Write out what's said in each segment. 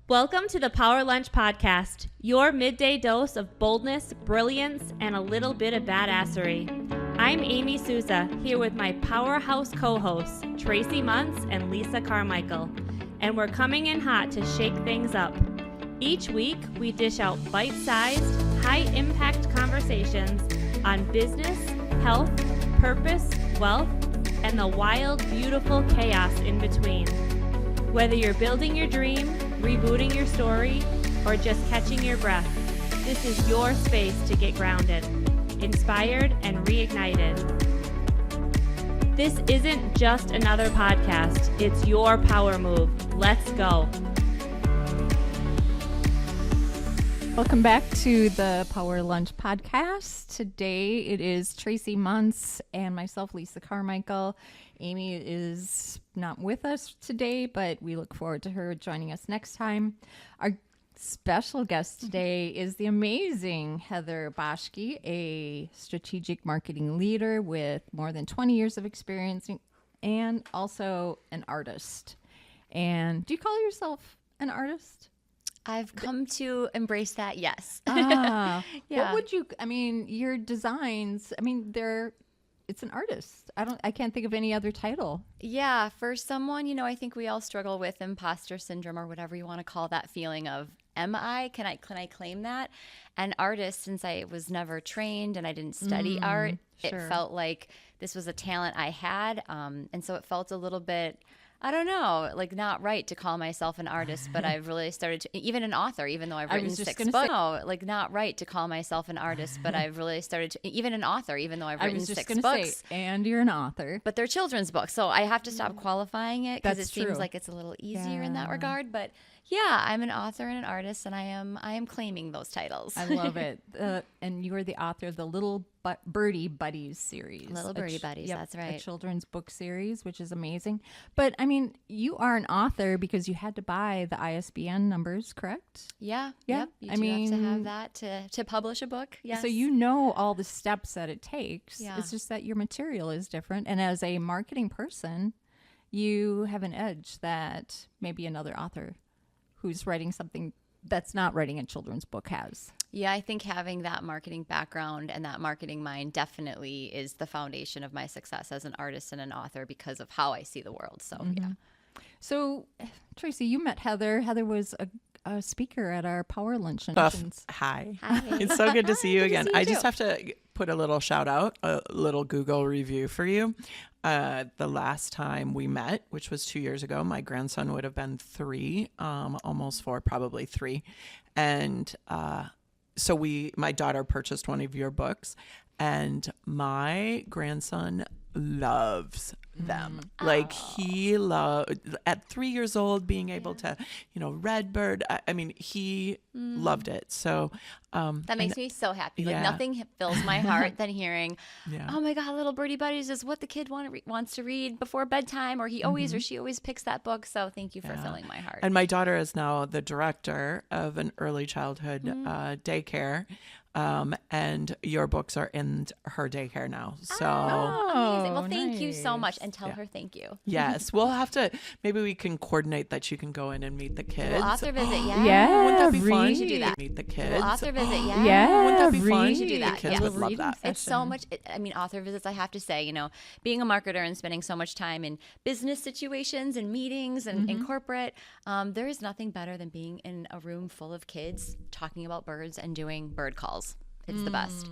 Welcome to the Power Lunch Podcast, your midday dose of boldness, brilliance, and a little bit of badassery. I'm Amy Sousa, here with my powerhouse co-hosts, Tracie Munce and Lisa Carmichael, and we're coming in hot to shake things up. Each week, we dish out bite-sized, high-impact conversations on business, health, purpose, wealth, and the wild, beautiful chaos in between. Whether you're building your dream, rebooting your story, or just catching your breath, this is your space to get grounded, inspired, and reignited. This isn't just another podcast, it's your power move. Let's go. Welcome back to the Power Lunch Podcast. Today it is Tracie Munce and myself, Lisa Carmichael. Amy is not with us today, but we look forward to her joining us next time. Our special guest today is the amazing Heather Boschke, a strategic marketing leader with more than 20 years of experience and also an artist. And do you call yourself an artist? I've come to embrace that, yes. Yeah. What would you, your designs, it's an artist. I can't think of any other title. Yeah, for someone, I think we all struggle with imposter syndrome or whatever you want to call that feeling of, can I claim that? An artist, since I was never trained and I didn't study art, sure. It felt like this was a talent I had. And so it felt a little bit, I don't know, like not right to call myself an artist, but I've really started to, even an author, even though I've written 6 books. No, like not right to call myself an artist, but I've really started to, even an author, even though I've written 6 books. And you're an author. But they're children's books, so I have to stop qualifying it because it seems like it's a little easier in that regard. But yeah, I'm an author and an artist, and I am claiming those titles. I love it. And you are the author of the Little Birdy Buddies series. Little Birdy Buddies, that's right. A children's book series, which is amazing. But you are an author because you had to buy the ISBN numbers, correct? Yeah. Yeah. Yep. You have to have that to publish a book. Yes. So you know all the steps that it takes. Yeah. It's just that your material is different. And as a marketing person, you have an edge that maybe another author who's writing something that's not writing a children's book has. Yeah, I think having that marketing background and that marketing mind definitely is the foundation of my success as an artist and an author because of how I see the world. So, yeah. So, Tracie, you met Heather. Heather was a speaker at our Power Lunch sessions. Hi. It's so good to see you again. I just have to put a little shout out, a little Google review for you. The last time we met, which was 2 years ago, my grandson would have been 3, almost 4, probably 3. And so my daughter purchased one of your books, and my grandson loves them. Like he at 3 years old, being able to, Redbird. He loved it. So that makes me so happy. Like nothing fills my heart than hearing, oh my God, Little Birdie Buddies is what the kid wants to read before bedtime, or he always or she always picks that book. So thank you for filling my heart. And my daughter is now the director of an early childhood daycare. And your books are in her daycare now. So amazing. Well, thank you so much, and tell her thank you. Yes, we'll have to. Maybe we can coordinate that you can go in and meet the kids. Author visit, Yeah, wouldn't that be fun? We should do that. Meet the kids. Author visit, Yeah, wouldn't that be fun? We should do that. The kids would love that. It's so much. Author visits. I have to say, being a marketer and spending so much time in business situations and meetings and in corporate, there is nothing better than being in a room full of kids talking about birds and doing bird calls. It's the best.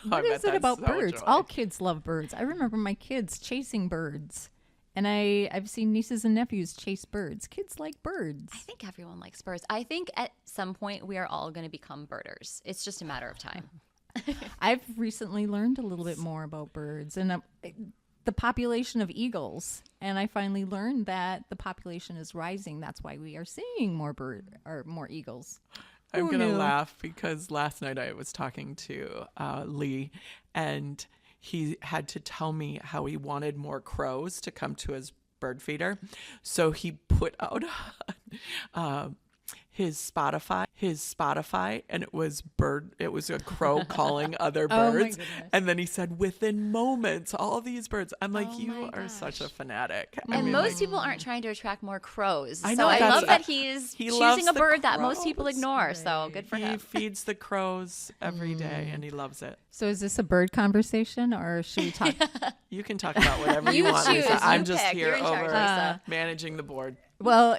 What is it about birds? All kids love birds. I remember my kids chasing birds. And I've seen nieces and nephews chase birds. Kids like birds. I think everyone likes birds. I think at some point we are all going to become birders. It's just a matter of time. I've recently learned a little bit more about birds and the population of eagles. And I finally learned that the population is rising. That's why we are seeing more eagles. I'm going to laugh because last night I was talking to Lee, and he had to tell me how he wanted more crows to come to his bird feeder. So he put out Spotify, and it was a crow calling other birds. And then he said, within moments, all these birds. I'm like, you are such a fanatic. And most people aren't trying to attract more crows. I know, so I love that he's choosing a bird that most people ignore. Right. So good for him. He feeds the crows every day, and he loves it. So is this a bird conversation, or should we talk? You can talk about whatever you want, choose, Lisa. I'm you just pick. here You're in charge, over Lisa. managing the board. Well,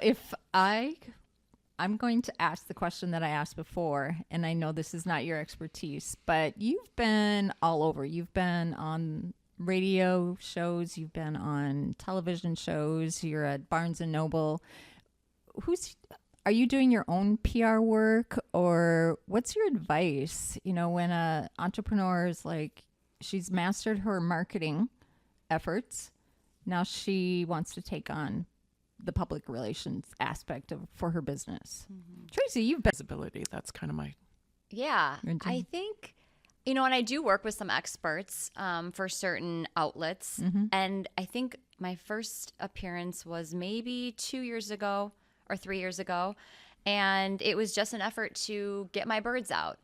I'm going to ask the question that I asked before, and I know this is not your expertise, but you've been all over. You've been on radio shows, you've been on television shows, you're at Barnes & Noble. Are you doing your own PR work, or what's your advice? You know, when an entrepreneur is like, she's mastered her marketing efforts, now she wants to take on the public relations aspect for her business. Tracie, you've been Visibility, that's kind of my... Yeah, I think, and I do work with some experts for certain outlets. And I think my first appearance was maybe 2 years ago or 3 years ago. And it was just an effort to get my birds out.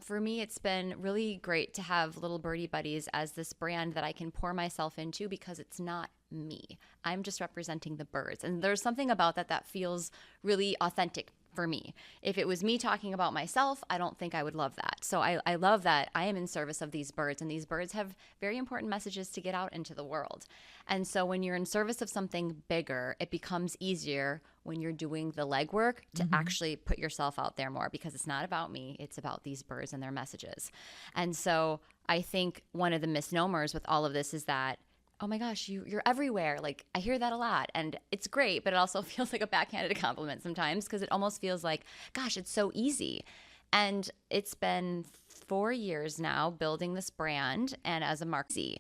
For me, it's been really great to have Little Birdy Buddies as this brand that I can pour myself into, because it's not me. I'm just representing the birds. And there's something about that feels really authentic for me. If it was me talking about myself, I don't think I would love that. So I love that I am in service of these birds, and these birds have very important messages to get out into the world. And so when you're in service of something bigger, it becomes easier when you're doing the legwork to actually put yourself out there more, because it's not about me, it's about these birds and their messages. And so I think one of the misnomers with all of this is that, oh my gosh, you're everywhere. Like, I hear that a lot, and it's great, but it also feels like a backhanded compliment sometimes, because it almost feels like, gosh, it's so easy. And it's been 4 years now building this brand and as a marketer.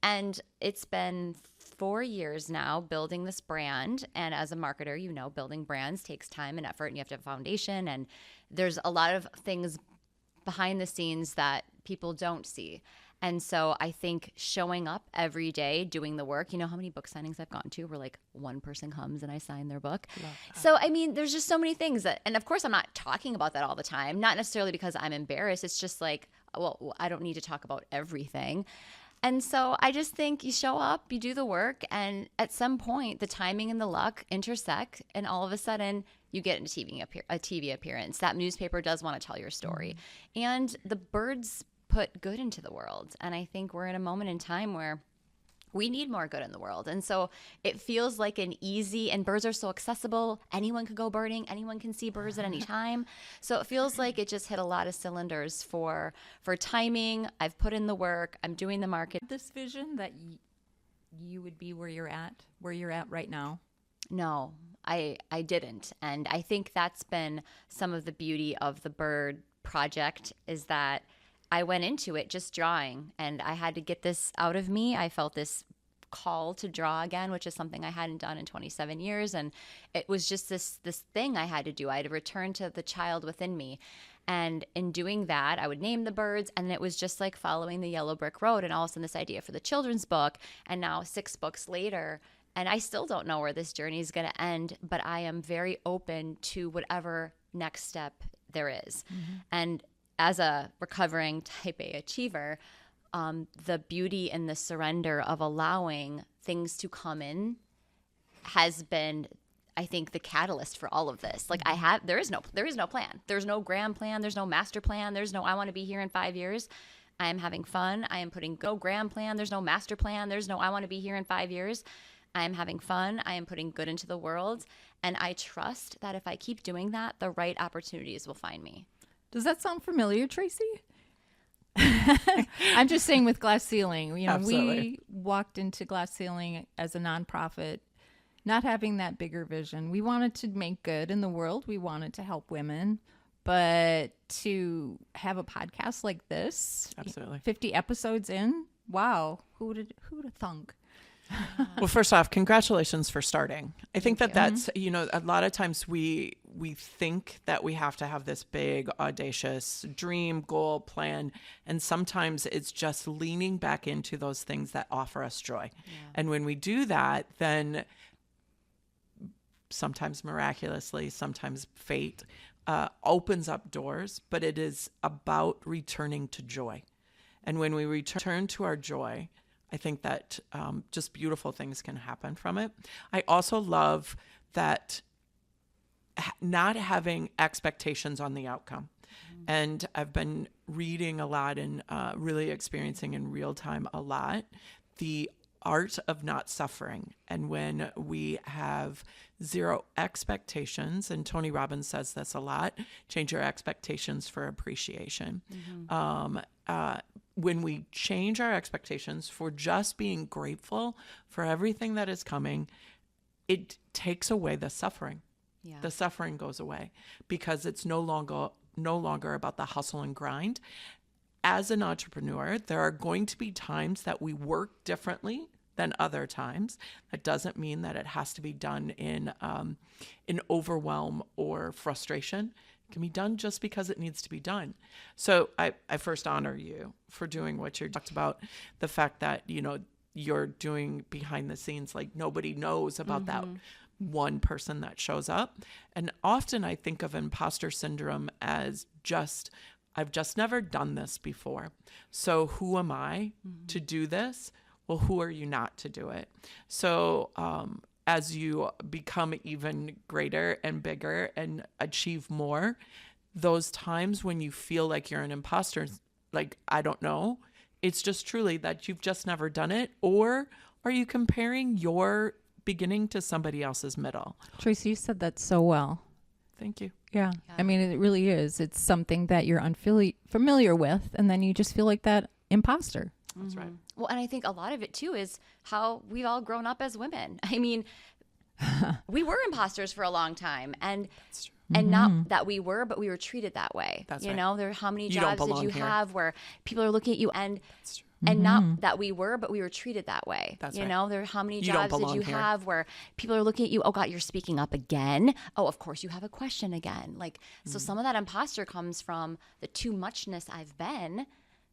And it's been 4 years now building this brand. And as a marketer, building brands takes time and effort, and you have to have a foundation. And there's a lot of things behind the scenes that people don't see. And so I think showing up every day, doing the work, how many book signings I've gone to where like one person comes and I sign their book. So, there's just so many things that, and of course I'm not talking about that all the time, not necessarily because I'm embarrassed. It's just like, well, I don't need to talk about everything. And so I just think you show up, you do the work, and at some point the timing and the luck intersect, and all of a sudden you get a TV appearance. That newspaper does want to tell your story. And the birds put good into the world. And I think we're in a moment in time where we need more good in the world. And so it feels like an easy, and birds are so accessible. Anyone could go birding. Anyone can see birds at any time. So it feels like it just hit a lot of cylinders for timing. I've put in the work. I'm doing the market. this vision that you would be where you're at right now? No, I didn't. And I think that's been some of the beauty of the bird project, is that I went into it just drawing, and I had to get this out of me. I felt this call to draw again, which is something I hadn't done in 27 years. And it was just this thing I had to do. I had to return to the child within me. And in doing that, I would name the birds, and it was just like following the yellow brick road. And all of a sudden this idea for the children's book, and now 6 books later, and I still don't know where this journey is going to end, but I am very open to whatever next step there is. And as a recovering type A achiever, the beauty and the surrender of allowing things to come in has been, I think, the catalyst for all of this. Like, there is no plan. There's no grand plan. There's no master plan. There's no, I want to be here in 5 years. I am having fun. I am putting no grand plan. There's no master plan. There's no, I want to be here in 5 years. I am having fun. I am putting good into the world. And I trust that if I keep doing that, the right opportunities will find me. Does that sound familiar, Tracie? I'm just saying with Glass Ceiling, we walked into Glass Ceiling as a nonprofit, not having that bigger vision. We wanted to make good in the world. We wanted to help women, but to have a podcast like this, absolutely 50 episodes in, wow, who'd have thunk? Well, first off, congratulations for starting. I think that's, a lot of times we think that we have to have this big, audacious dream, goal, plan. And sometimes it's just leaning back into those things that offer us joy. Yeah. And when we do that, then sometimes miraculously, sometimes fate, opens up doors, but it is about returning to joy. And when we return to our joy, I think that just beautiful things can happen from it. I also love that not having expectations on the outcome. And I've been reading a lot and really experiencing in real time a lot the art of not suffering. And when we have zero expectations, and Tony Robbins says this a lot, change your expectations for appreciation. When we change our expectations for just being grateful for everything that is coming, it takes away the suffering. Yeah. The suffering goes away because it's no longer about the hustle and grind. As an entrepreneur, there are going to be times that we work differently than other times. That doesn't mean that it has to be done in overwhelm or frustration. It can be done just because it needs to be done. So I first honor you for doing what you talked about, the fact that, you're doing behind the scenes, like nobody knows about that one person that shows up. And often I think of imposter syndrome as I've just never done this before. So who am I to do this? Well, who are you not to do it? So as you become even greater and bigger and achieve more, those times when you feel like you're an imposter, like, I don't know, it's just truly that you've just never done it. Or are you comparing your beginning to somebody else's middle? Tracie, you said that so well. Thank you. Yeah. I mean, it really is. It's something that you're unfamiliar with, and then you just feel like that imposter. That's right. Well, and I think a lot of it too is how we've all grown up as women. I mean, we were imposters for a long time, and not that we were, but we were treated that way. That's right. There how many you jobs did you have where people are looking at you and not that we were, but we were treated that way. That's right. There how many you jobs did you here. have where people are looking at you? Oh God, you're speaking up again. Oh, of course you have a question again. So some of that imposter comes from the too muchness I've been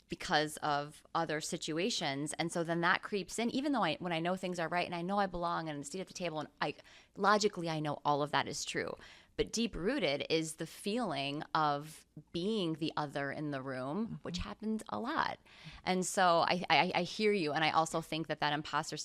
because of other situations. And so then that creeps in, even though when I know things are right and I know I belong and I'm a seat at the table, and logically I know all of that is true. But deep rooted is the feeling of being the other in the room, which happens a lot. And so I hear you. And I also think that imposter,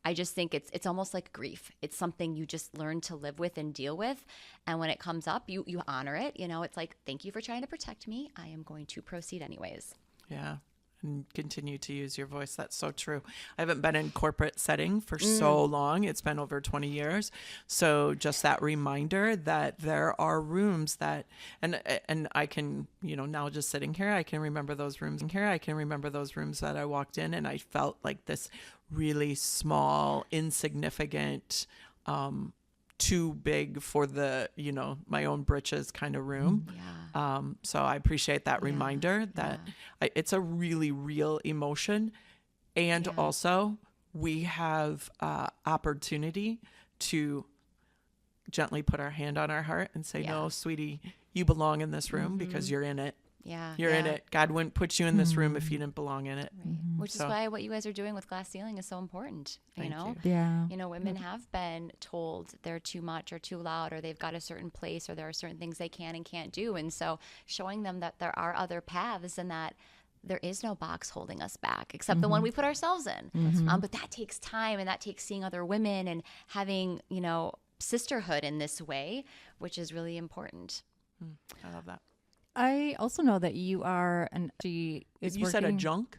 I just think it's almost like grief. It's something you just learn to live with and deal with. And when it comes up, you honor it. It's like, thank you for trying to protect me. I am going to proceed anyways. Yeah. And continue to use your voice. That's so true. I haven't been in corporate setting for so long. It's been over 20 years. So just that reminder that there are rooms that, and I can, now just sitting here, I can remember those rooms in here. I can remember those rooms that I walked in and I felt like this really small, insignificant, too big for the, my own britches kind of room. Yeah. So I appreciate that reminder that it's a really real emotion. And also we have opportunity to gently put our hand on our heart and say, no, sweetie, you belong in this room because you're in it. Yeah. You're in it. God wouldn't put you in this room if you didn't belong in it. Right. Which is why what you guys are doing with Glass Ceiling is so important. Thank you. Yeah. Women have been told they're too much or too loud, or they've got a certain place, or there are certain things they can and can't do. And so showing them that there are other paths and that there is no box holding us back except the one we put ourselves in. But that takes time, and that takes seeing other women and having, sisterhood in this way, which is really important. I love that. I also know that you are you said adjunct?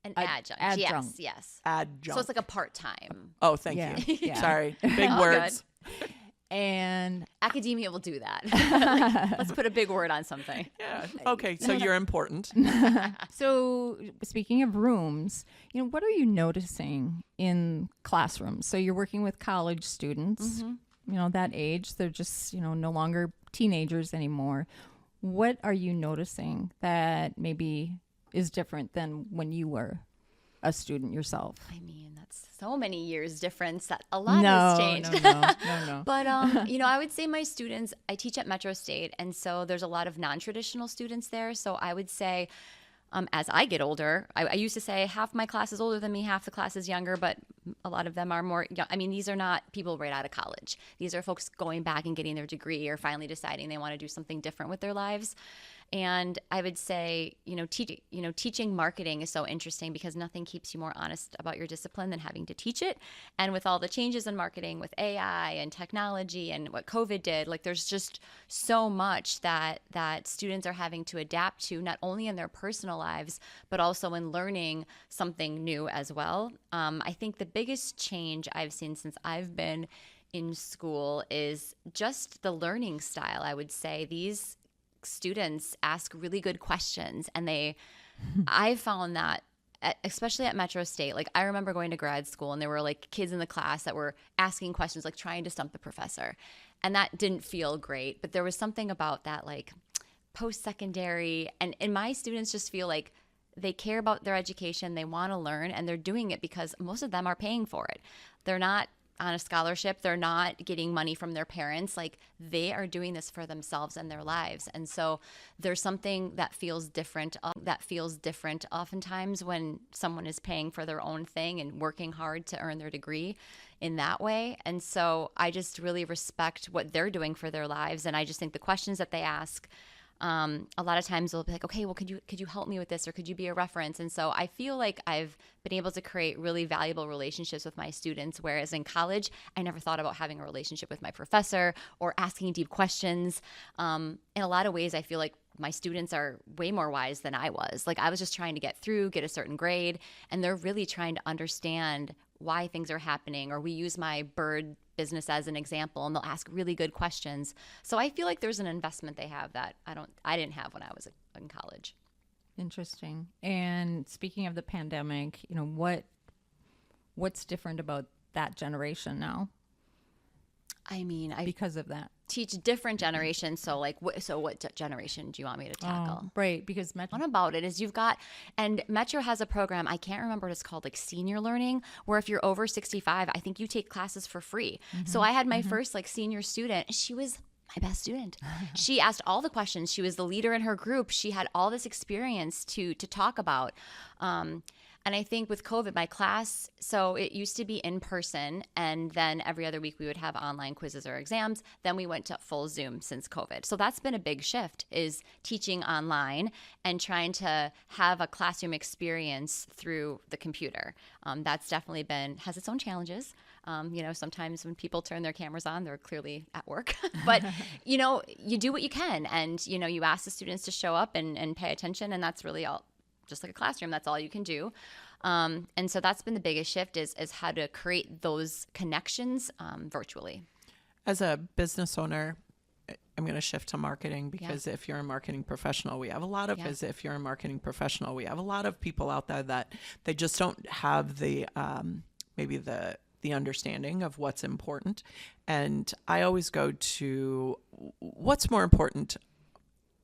An adjunct. Yes. Adjunct. So it's like a part-time. Oh, thank you. Yeah. Sorry. Big words. And academia will do that. Let's put a big word on something. Yeah. Okay. So you're important. So speaking of rooms, what are you noticing in classrooms? So you're working with college students, that age. They're just, no longer teenagers anymore. What are you noticing that maybe is different than when you were a student yourself? I mean, that's so many years difference that a lot has changed. No. But, I would say my students, I teach at Metro State, and so there's a lot of non-traditional students there. So I would say as I get older. I used to say half my class is older than me, half the class is younger, but a lot of them are more young. I mean, these are not people right out of college. These are folks going back and getting their degree or finally deciding they want to do something different with their lives. And I would say, teaching marketing is so interesting because nothing keeps you more honest about your discipline than having to teach it. And with all the changes in marketing with AI and technology and what COVID did, like there's just so much that students are having to adapt to, not only in their personal lives, but also in learning something new as well. I think the biggest change I've seen since I've been in school is just the learning style. I would say these students ask really good questions, and I found that especially at Metro State, like I remember going to grad school and there were like kids in the class that were asking questions, like trying to stump the professor, and that didn't feel great. But there was something about that, like post-secondary, and my students just feel like they care about their education, they want to learn, and they're doing it because most of them are paying for it. They're not on a scholarship. They're not getting money from their parents. Like they are doing this for themselves and their lives. And so there's something that feels different oftentimes when someone is paying for their own thing and working hard to earn their degree in that way. And so I just really respect what they're doing for their lives. And I just think the questions that they ask, a lot of times they'll be like, okay, well, could you help me with this, or could you be a reference? And so I feel like I've been able to create really valuable relationships with my students, whereas in college, I never thought about having a relationship with my professor or asking deep questions. In a lot of ways, I feel like my students are way more wise than I was. Like I was just trying to get a certain grade, and they're really trying to understand why things are happening. Or we use my bird business as an example, and they'll ask really good questions. So I feel like there's an investment they have that I didn't have when I was in college. Interesting. And speaking of the pandemic, what's different about that generation now? I mean, because of that, teach different generations. So what generation do you want me to tackle? Right. Because Metro, one about it is and Metro has a program, I can't remember what it's called, like senior learning, where if you're over 65, I think you take classes for free. Mm-hmm. So I had my first like senior student. She was my best student. She asked all the questions. She was the leader in her group. She had all this experience to talk about. And I think with COVID, my class, so it used to be in person, and then every other week we would have online quizzes or exams. Then we went to full Zoom since COVID. So that's been a big shift, is teaching online and trying to have a classroom experience through the computer. That's definitely has its own challenges. Sometimes when people turn their cameras on, they're clearly at work. But, you do what you can. And, you ask the students to show up and pay attention, and that's really all. Just like a classroom, that's all you can do. And so that's been the biggest shift is how to create those connections virtually. As a business owner, I'm going to shift to marketing because if you're a marketing professional, we have a lot of people out there that they just don't have the maybe the understanding of what's important. And I always go to what's more important.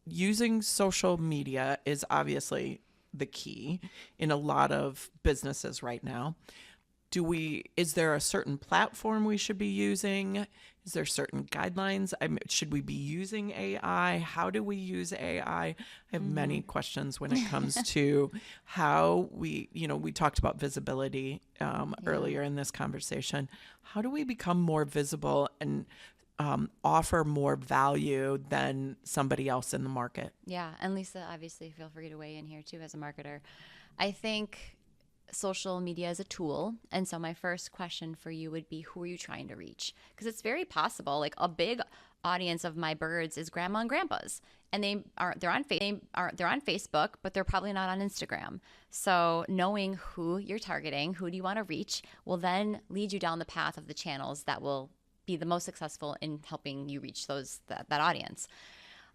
Using social media is obviously the key in a lot of businesses right now. Is there a certain platform we should be using? Is there certain guidelines? Should we be using AI? How do we use AI? I have many questions when it comes to how we talked about visibility earlier in this conversation. How do we become more visible and offer more value than somebody else in the market? Yeah. And Lisa, obviously feel free to weigh in here too as a marketer. I think social media is a tool. And so my first question for you would be, who are you trying to reach? Because it's very possible, like a big audience of my birds is grandma and grandpas. And they're on Facebook, but they're probably not on Instagram. So knowing who you're targeting, who do you want to reach, will then lead you down the path of the channels that will be the most successful in helping you reach that audience.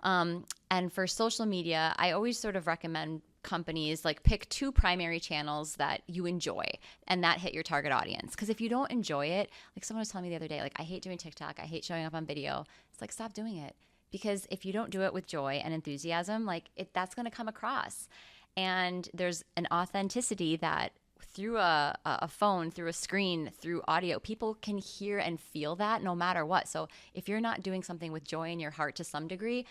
And for social media, I always sort of recommend companies like pick two primary channels that you enjoy and that hit your target audience. Because if you don't enjoy it, like someone was telling me the other day, like I hate doing TikTok, I hate showing up on video. It's like, stop doing it. Because if you don't do it with joy and enthusiasm, that's going to come across. And there's an authenticity that through a phone, through a screen, through audio, people can hear and feel that no matter what. So if you're not doing something with joy in your heart to some degree,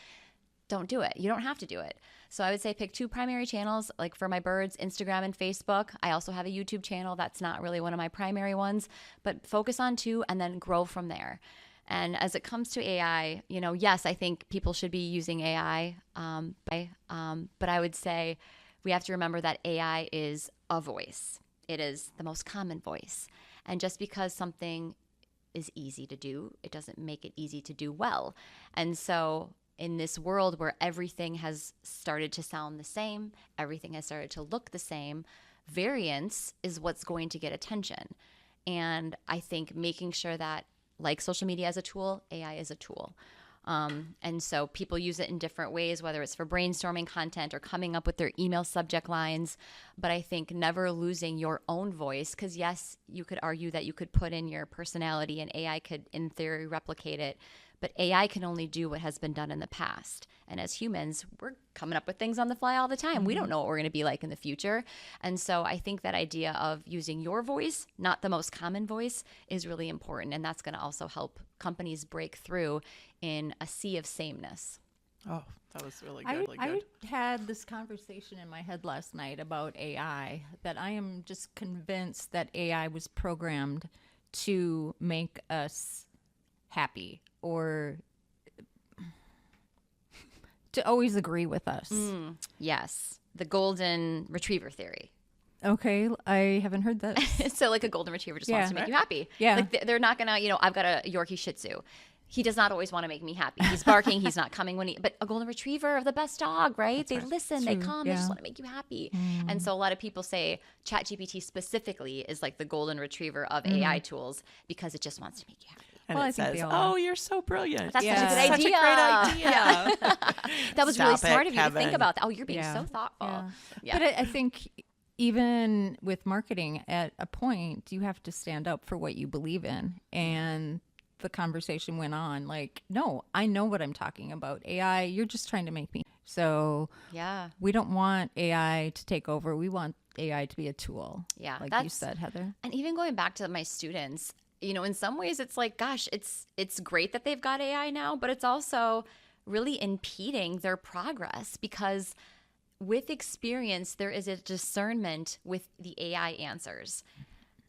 don't do it. You don't have to do it. So I would say pick 2 primary channels, like for my birds, Instagram and Facebook. I also have a YouTube channel. That's not really one of my primary ones, but focus on 2 and then grow from there. And as it comes to AI, yes, I think people should be using AI, but I would say we have to remember that AI is a voice. It is the most common voice. And just because something is easy to do, it doesn't make it easy to do well. And so in this world where everything has started to sound the same, everything has started to look the same, variance is what's going to get attention. And I think making sure that, like social media as a tool, AI is a tool. And so people use it in different ways, whether it's for brainstorming content or coming up with their email subject lines. But I think never losing your own voice, because yes, you could argue that you could put in your personality and AI could, in theory, replicate it. But AI can only do what has been done in the past. And as humans, we're coming up with things on the fly all the time. Mm-hmm. We don't know what we're going to be like in the future. And so I think that idea of using your voice, not the most common voice, is really important. And that's going to also help companies break through in a sea of sameness. Oh, that was really good. I had this conversation in my head last night about AI, that I am just convinced that AI was programmed to make us happy or to always agree with us. Yes. The golden retriever theory. Okay, I haven't heard that. So like a golden retriever just wants to make you happy. Yeah. Like they're not going to, I've got a Yorkie Shih Tzu. He does not always want to make me happy. He's barking. He's not coming but a golden retriever, the best dog, right? They listen, they come, they just want to make you happy. And so a lot of people say ChatGPT specifically is like the golden retriever of AI tools because it just wants to make you happy. And it says, you're so brilliant. That's such a good idea. Such a great idea. That was really smart of you to think about that. Oh, you're being so thoughtful. Yeah. But I think even with marketing, at a point, you have to stand up for what you believe in. And the conversation went on like, no, I know what I'm talking about. AI, you're just trying to make me. So we don't want AI to take over. We want AI to be a tool. Yeah, like you said, Heather. And even going back to my students, in some ways it's like, gosh, it's great that they've got AI now, but it's also really impeding their progress because with experience, there is a discernment with the AI answers.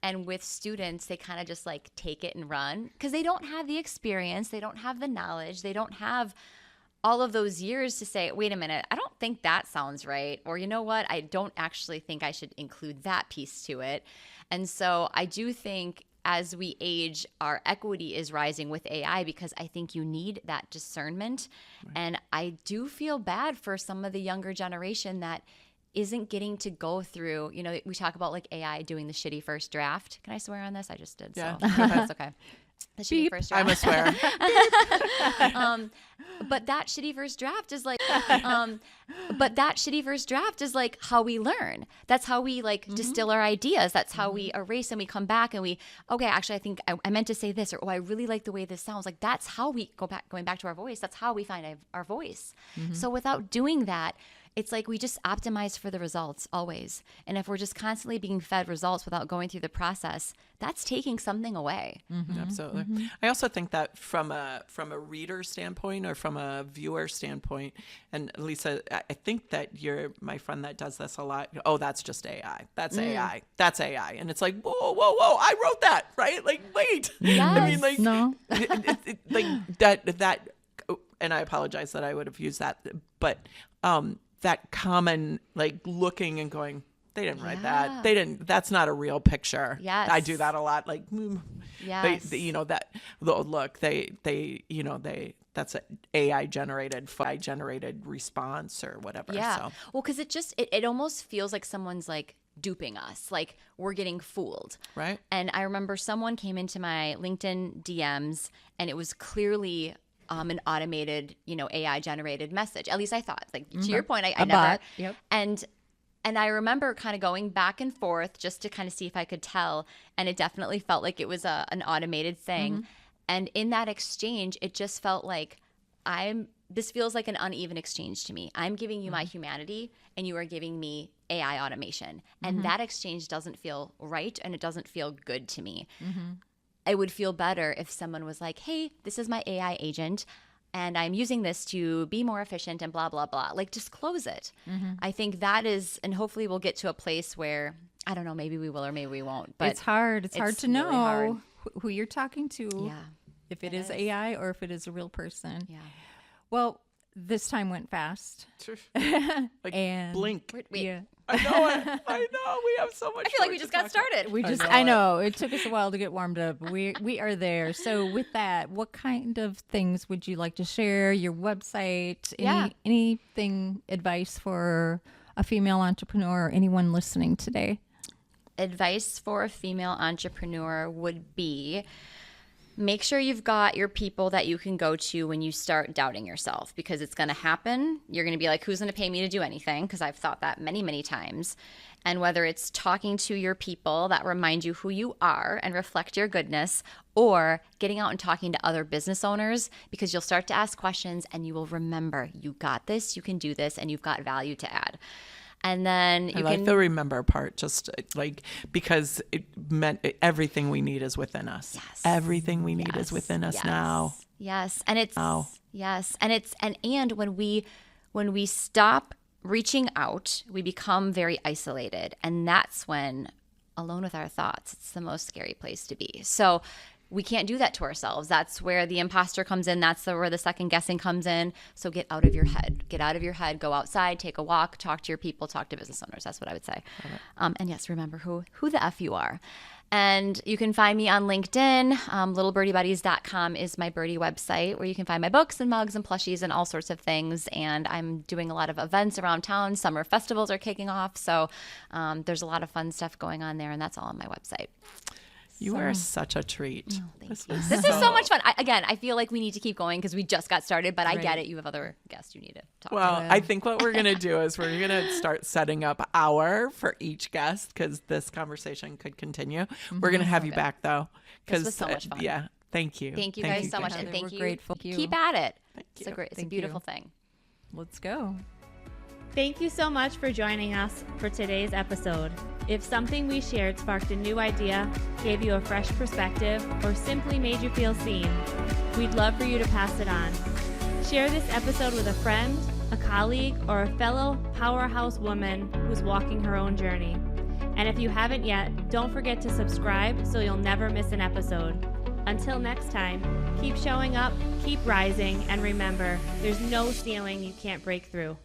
And with students, they kind of just like take it and run because they don't have the experience. They don't have the knowledge. They don't have all of those years to say, wait a minute, I don't think that sounds right. Or you know what? I don't actually think I should include that piece to it. And so I do think as we age, our equity is rising with AI because I think you need that discernment. Right. And I do feel bad for some of the younger generation that isn't getting to go through, we talk about like AI doing the shitty first draft. Can I swear on this? I just did. Yeah. So that's okay. The shitty first draft. I'm a swear. But that shitty first draft is like, how we learn. That's how we distill our ideas. That's how we erase and we come back and actually I think I meant to say this, or I really like the way this sounds. Like that's how we going back to our voice. That's how we find our voice. Mm-hmm. So without doing that, it's like we just optimize for the results always. And if we're just constantly being fed results without going through the process, that's taking something away. Mm-hmm. Absolutely. Mm-hmm. I also think that from a reader standpoint or from a viewer standpoint, and Lisa, I think that you're my friend that does this a lot. Oh, that's just AI. That's AI. That's AI. And it's like, whoa, I wrote that, right? Like, wait. Yes. I mean, like, no. Like that, and I apologize that I would have used that, but that common looking and going, they didn't write that. They didn't. That's not a real picture. Yes. I do that a lot. Yes. That's an AI generated response or whatever. Yeah. So. Well, because it almost feels like someone's duping us, like we're getting fooled. Right. And I remember someone came into my LinkedIn DMs and it was clearly an automated, AI generated message. At least I thought, to your point, I never. Bot. Yep. And I remember kind of going back and forth just to kind of see if I could tell. And it definitely felt like it was an automated thing. Mm-hmm. And in that exchange, it just felt like this feels like an uneven exchange to me. I'm giving you my humanity and you are giving me AI automation. And that exchange doesn't feel right and it doesn't feel good to me. Mm-hmm. I would feel better if someone was like, hey, this is my AI agent. and I'm using this to be more efficient and blah, blah, blah. Like, just close it. I think that is, and hopefully we'll get to a place where, I don't know, maybe we will or maybe we won't. But it's hard. It's hard to know really hard. who you're talking to. Yeah. If it is AI or if it is a real person. Yeah. Well, this time went fast. Like and blink. Wait. Yeah. I know it. I know. We have so much. I feel like we just got started. I know. It took us a while to get warmed up. We are there. So with that, what kind of things would you like to share? Your website? Anything, advice for a female entrepreneur or anyone listening today? Advice for a female entrepreneur would be, make sure you've got your people that you can go to when you start doubting yourself, because it's going to happen. You're going to be like, who's going to pay me to do anything? Because I've thought that many, many times. And whether it's talking to your people that remind you who you are and reflect your goodness, or getting out and talking to other business owners, because you'll start to ask questions and you will remember, you got this, you can do this, and you've got value to add. And then you I like the remember part, just like, because it meant everything we need is within us. Yes. Everything we need is within us now. Yes. And it's, and when we stop reaching out, we become very isolated. And that's when, alone with our thoughts, it's the most scary place to be. So we can't do that to ourselves. That's where the imposter comes in. That's where the second guessing comes in. So get out of your head. Get out of your head. Go outside. Take a walk. Talk to your people. Talk to business owners. That's what I would say. And yes, remember who the F you are. And you can find me on LinkedIn. LittleBirdieBuddies.com is my birdie website, where you can find my books and mugs and plushies and all sorts of things. And I'm doing a lot of events around town. Summer festivals are kicking off. So there's a lot of fun stuff going on there. And that's all on my website. You are such a treat. Oh, thank you. This is so much fun. I feel like we need to keep going because we just got started, but I get it. You have other guests you need to talk to. Well, I think what we're going to do is we're going to start setting up hour for each guest, because this conversation could continue. We're going to have you back, though. This was so much fun. Yeah. Thank you. Thank you guys so much. And thank We're you. Grateful. Keep at it. Thank It's you. a beautiful thing. Let's go. Thank you so much for joining us for today's episode. If something we shared sparked a new idea, gave you a fresh perspective, or simply made you feel seen, we'd love for you to pass it on. Share this episode with a friend, a colleague, or a fellow powerhouse woman who's walking her own journey. And if you haven't yet, don't forget to subscribe so you'll never miss an episode. Until next time, keep showing up, keep rising, and remember, there's no ceiling you can't break through.